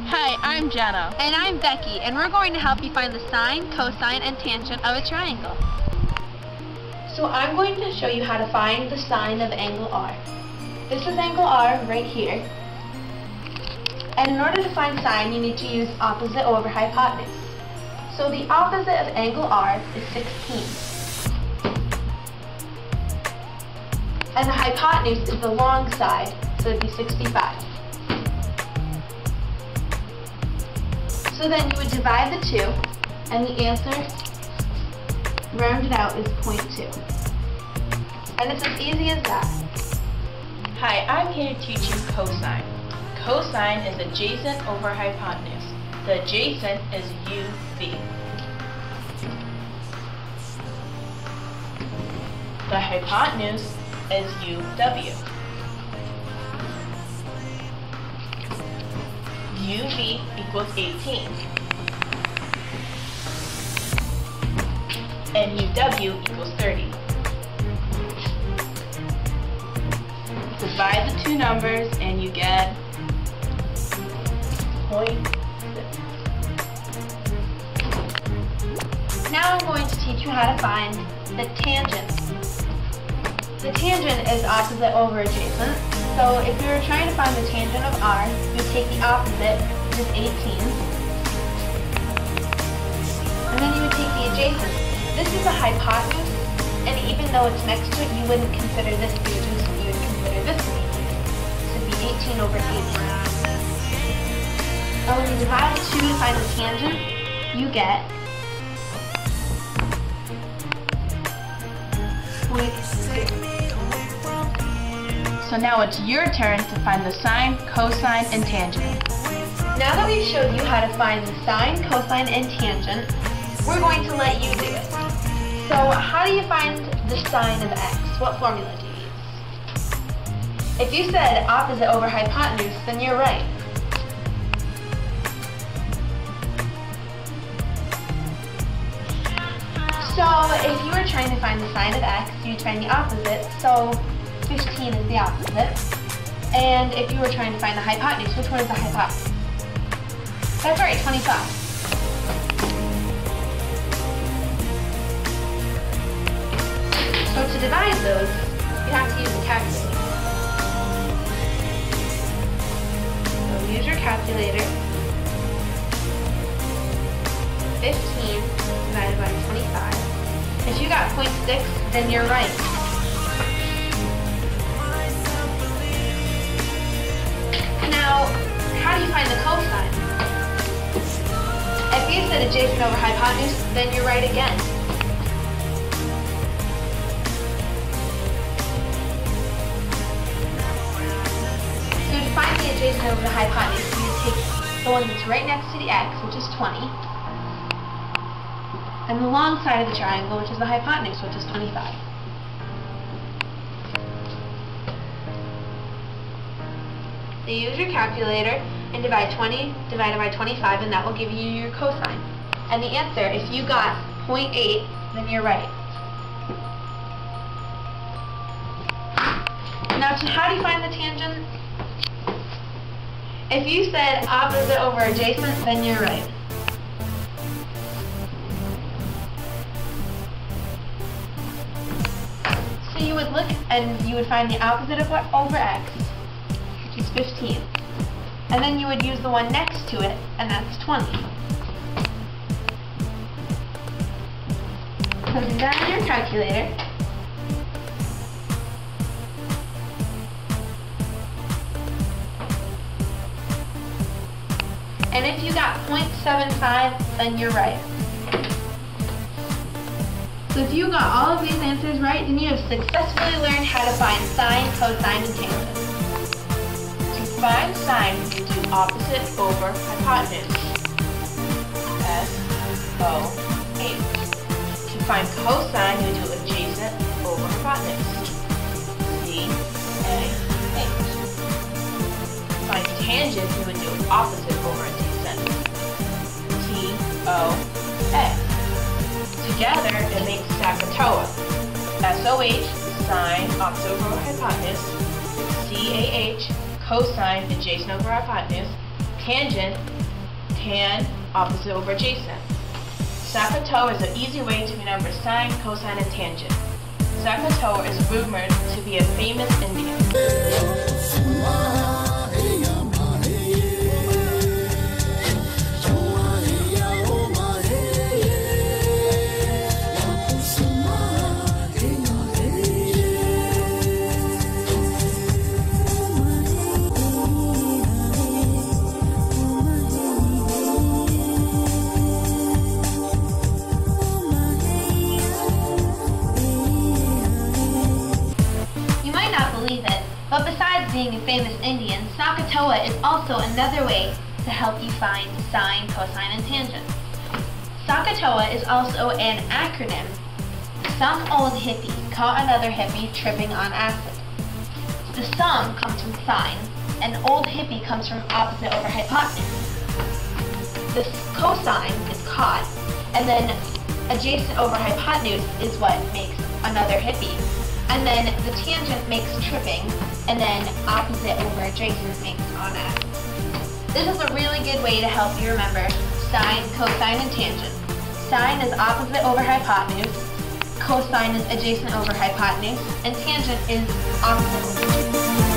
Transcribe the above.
Hi, I'm Jenna. And I'm Becky, and we're going to help you find the sine, cosine, and tangent of a triangle. So I'm going to show you how to find the sine of angle R. This is angle R right here. And in order to find sine, you need to use opposite over hypotenuse. So the opposite of angle R is 16. And the hypotenuse is the long side, so it'd be 65. So then you would divide the two, and the answer, rounded out, is 0.2. And it's as easy as that. Hi, I'm here to teach you cosine. Cosine is adjacent over hypotenuse. The adjacent is UV. The hypotenuse is UW. UV equals 18. And UW equals 30. Divide the two numbers and you get 0.6. Now I'm going to teach you how to find the tangent. The tangent is opposite over adjacent. So if you were trying to find the tangent of R, you would take the opposite, which is 18. And then you would take the adjacent. This is a hypotenuse, and even though it's next to it, you wouldn't consider this to be adjacent, you would consider this to be adjacent. So it'd be 18 over 18. And when you divide the two to find the tangent, you get 0.6. So now it's your turn to find the sine, cosine, and tangent. Now that we've showed you how to find the sine, cosine, and tangent, we're going to let you do it. So how do you find the sine of x? What formula do you use? If you said opposite over hypotenuse, then you're right. So if you were trying to find the sine of x, you'd find the opposite, so 15 is the opposite. And if you were trying to find the hypotenuse, which one is the hypotenuse? That's right, 25. So to divide those, you have to use a calculator. So use your calculator. 15 divided by 25. If you got 0.6, then you're right. Now, how do you find the cosine? If you said adjacent over hypotenuse, then you're right again. So to find the adjacent over the hypotenuse, you take the one that's right next to the x, which is 20, and the long side of the triangle, which is the hypotenuse, which is 25. So use your calculator and divide 20 divided by 25, and that will give you your cosine. And the answer, if you got 0.8, then you're right. Now, how do you find the tangent? If you said opposite over adjacent, then you're right. So you would look and you would find the opposite of over x, which is 15. And then you would use the one next to it, and that's 20. So do that on your calculator. And if you got 0.75, then you're right. So if you got all of these answers right, then you have successfully learned how to find sine, cosine, and tangent. To find sine, you do opposite over hypotenuse. S-O-H. To find cosine, you do adjacent over hypotenuse. C-A-H. To find tangent, you would do opposite over adjacent. T-O-A. Together, it makes Sakatoa. S-O-H, sine, opposite over hypotenuse. C-A-H, cosine, adjacent over hypotenuse. Tangent, tan, opposite over adjacent. SOHCAHTOA is an easy way to remember sine, cosine, and tangent. SOHCAHTOA is rumored to be a famous Indian. But besides being a famous Indian, SOHCAHTOA is also another way to help you find sine, cosine, and tangent. SOHCAHTOA is also an acronym. Some old hippie caught another hippie tripping on acid. The sum comes from sine, and old hippie comes from opposite over hypotenuse. The cosine is caught, and then adjacent over hypotenuse is what makes another hippie. And then the tangent makes tripping, and then opposite over adjacent makes on acid. This is a really good way to help you remember sine, cosine, and tangent. Sine is opposite over hypotenuse, cosine is adjacent over hypotenuse, and tangent is opposite over adjacent.